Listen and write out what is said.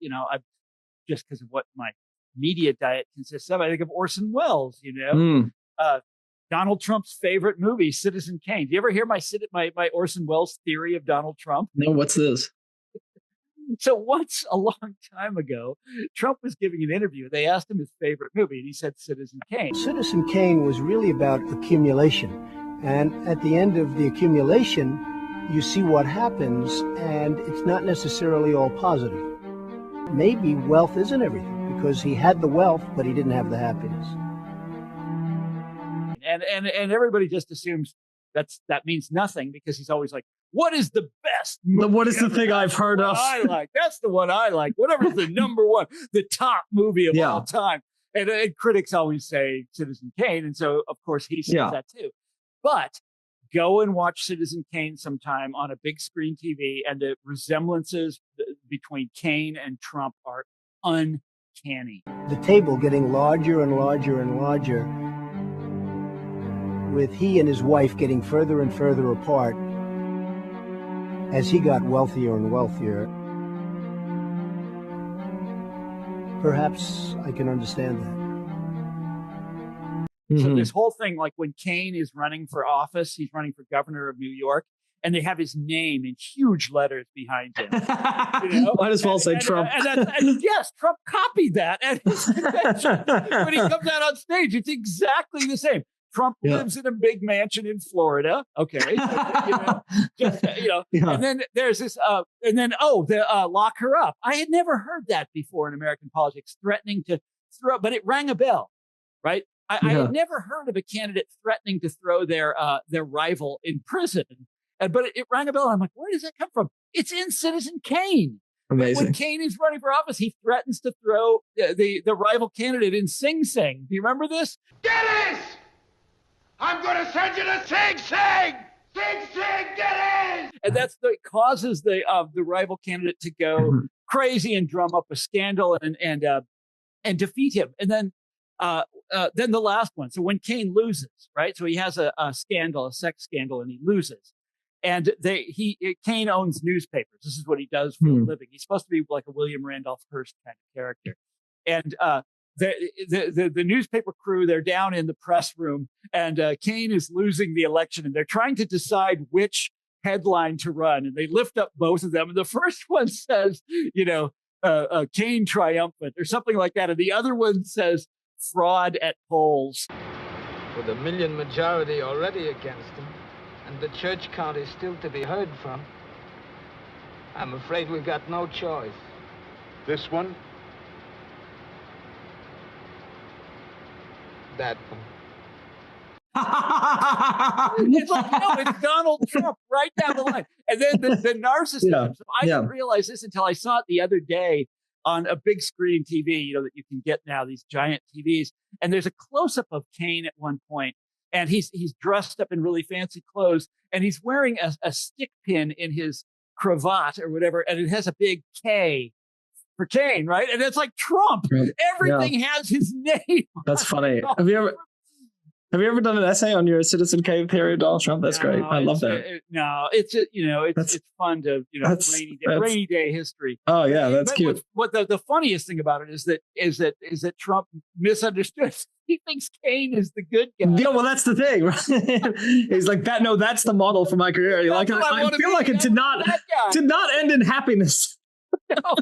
I just because of what my media diet consists of, I think of Orson Welles, Donald Trump's favorite movie, Citizen Kane. Do you ever hear my Orson Welles theory of Donald Trump? No, what's this? So once a long time ago, Trump was giving an interview. They asked him his favorite movie, and he said Citizen Kane. Citizen Kane was really about accumulation. And at the end of the accumulation, you see what happens, and it's not necessarily all positive. Maybe wealth isn't everything, because he had the wealth, but he didn't have the happiness. And everybody just assumes that means nothing, because he's always like, what is the best movie? What is the thing I've heard of? I like. That's the one I like. Whatever's the number one, the top movie of all time. And critics always say Citizen Kane. And so, of course, he says that too. But go and watch Citizen Kane sometime on a big screen TV, and the resemblances between Kane and Trump are uncanny. The table getting larger and larger and larger, with he and his wife getting further and further apart as he got wealthier and wealthier. Perhaps I can understand that. So this whole thing, like when Kane is running for office, he's running for governor of New York, and they have his name in huge letters behind him. Might as well say Trump. And yes, Trump copied that at his convention. When he comes out on stage, it's exactly the same. Trump lives in a big mansion in Florida. Okay. And then there's this, lock her up. I had never heard that before in American politics, threatening to throw, but it rang a bell, right? I had never heard of a candidate threatening to throw their rival in prison. But it rang a bell. I'm like, where does that come from? It's in Citizen Kane. Amazing. When Kane is running for office, he threatens to throw the rival candidate in Sing Sing. Do you remember this? Dennis! I'm going to send you to Sing Sing! Sing Sing, Dennis! And it causes the rival candidate to go crazy and drum up a scandal and defeat him. And then the last one. So when Kane loses, right? So he has a scandal, a sex scandal, and he loses. And Kane owns newspapers. This is what he does for a living. He's supposed to be like a William Randolph Hearst kind of character. And the newspaper crew, they're down in the press room, and Kane is losing the election, and they're trying to decide which headline to run. And they lift up both of them. And the first one says, Kane triumphant or something like that. And the other one says fraud at polls. With a million majority already against him, and the church count is still to be heard from, I'm afraid we've got no choice. This one? That one. It's like, no, it's Donald Trump right down the line. And then the narcissism. So I didn't realize this until I saw it the other day on a big screen TV, that you can get now, these giant TVs. And there's a close-up of Kane at one point, and he's dressed up in really fancy clothes, and he's wearing a stick pin in his cravat or whatever, and it has a big K for Kane, right? And it's like Trump. Right. Everything has his name. That's funny. Have you ever done an essay on your Citizen Kane theory of Donald Trump? That's great. I love that. It's fun to rainy day history. Oh yeah, that's cute. What the funniest thing about it is that Trump misunderstood. He thinks Kane is the good guy. Yeah, well, that's the thing, right? He's like that. No, that's the model for my career. You're like, I feel like it did not end in happiness. No.